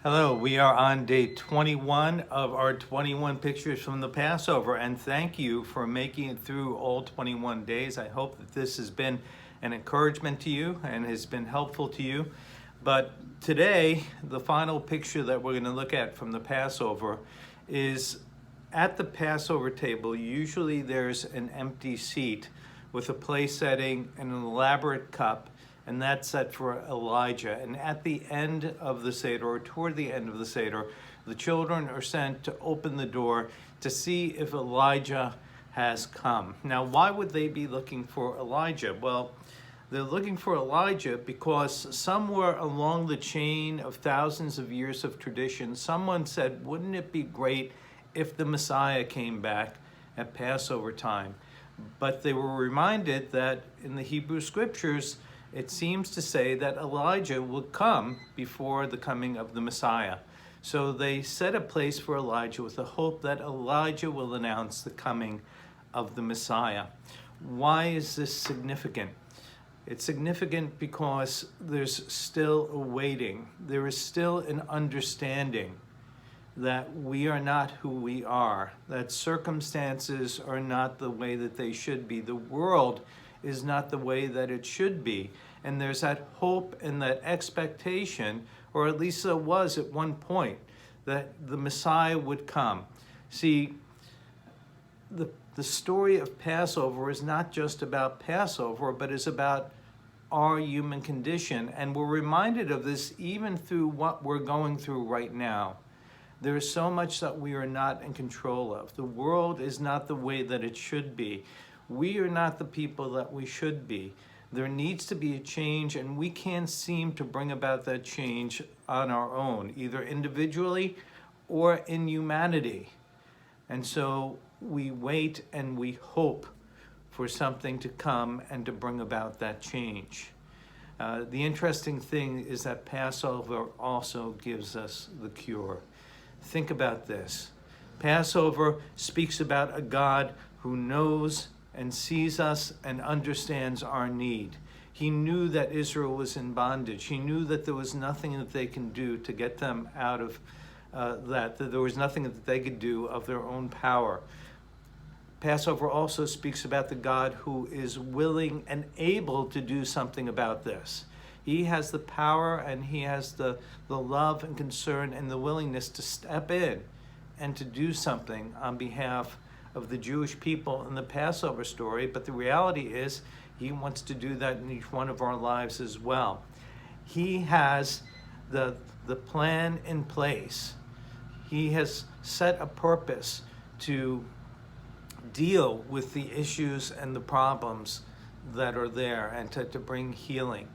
Hello, we are on day 21 of our 21 pictures from the Passover, and thank you for making it through all 21 days. I hope that this has been an encouragement to you and has been helpful to you. But today, the final picture that we're going to look at from the Passover is at the Passover table. Usually there's an empty seat with a place setting and an elaborate cup, and that's set for Elijah. And at the end of the Seder, or toward the end of the Seder, the children are sent to open the door to see if Elijah has come. Now, why would they be looking for Elijah? Well, they're looking for Elijah because somewhere along the chain of thousands of years of tradition, someone said, wouldn't it be great if the Messiah came back at Passover time? But they were reminded that in the Hebrew scriptures, it seems to say that Elijah would come before the coming of the Messiah. So they set a place for Elijah with the hope that Elijah will announce the coming of the Messiah. Why is this significant? It's significant because there's still a waiting. There is still an understanding that we are not who we are, that circumstances are not the way that they should be. The world is not the way that it should be. And there's that hope and that expectation, or at least there was at one point, that the Messiah would come. See, the story of Passover is not just about Passover, but is about our human condition. And we're reminded of this even through what we're going through right now. There is so much that we are not in control of. The world is not the way that it should be. We are not the people that we should be. There needs to be a change, and we can't seem to bring about that change on our own, either individually or in humanity. And so we wait and we hope for something to come and to bring about that change. The interesting thing is that Passover also gives us the cure. Think about this. Passover speaks about a God who knows and sees us and understands our need. He knew that Israel was in bondage. He knew that there was nothing that they can do to get them out of that there was nothing that they could do of their own power. Passover also speaks about the God who is willing and able to do something about this. He has the power and he has the love and concern and the willingness to step in and to do something on behalf of the Jewish people in the Passover story. But the reality is he wants to do that in each one of our lives as well. He has the plan in place. He has set a purpose to deal with the issues and the problems that are there and to bring healing.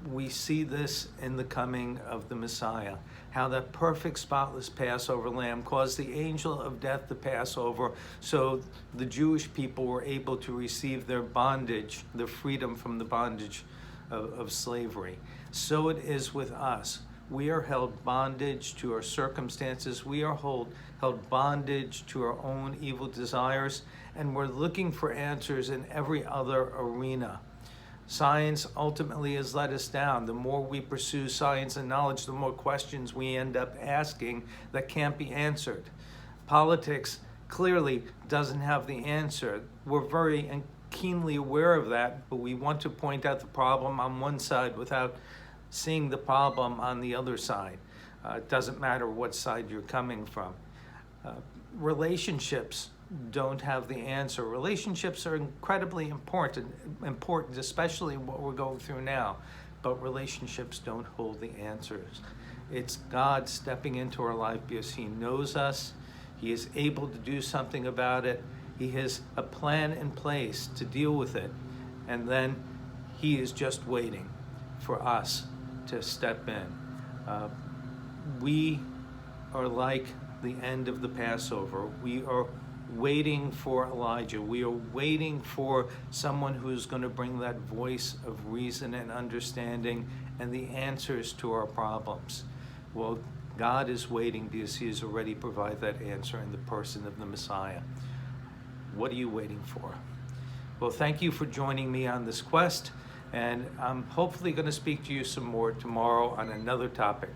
We see this in the coming of the Messiah, how that perfect, spotless Passover lamb caused the angel of death to pass over, so the Jewish people were able to receive their bondage, their freedom from the bondage of slavery. So it is with us. We are held bondage to our circumstances. We are held bondage to our own evil desires, and we're looking for answers in every other arena. Science ultimately has let us down. The more we pursue science and knowledge, the more questions we end up asking that can't be answered. Politics clearly doesn't have the answer. We're very and keenly aware of that, but we want to point out the problem on one side without seeing the problem on the other side. It doesn't matter what side you're coming from. Relationships don't have the answer. Relationships are incredibly important, especially what we're going through now. But relationships don't hold the answers. It's God stepping into our life because he knows us. He is able to do something about it. He has a plan in place to deal with it. And then he is just waiting for us to step in. We are like the end of the Passover. We are waiting for Elijah. We are waiting for someone who's going to bring that voice of reason and understanding and the answers to our problems. Well, God is waiting because he has already provided that answer in the person of the Messiah. What are you waiting for? Well, thank you for joining me on this quest, and I'm hopefully going to speak to you some more tomorrow on another topic.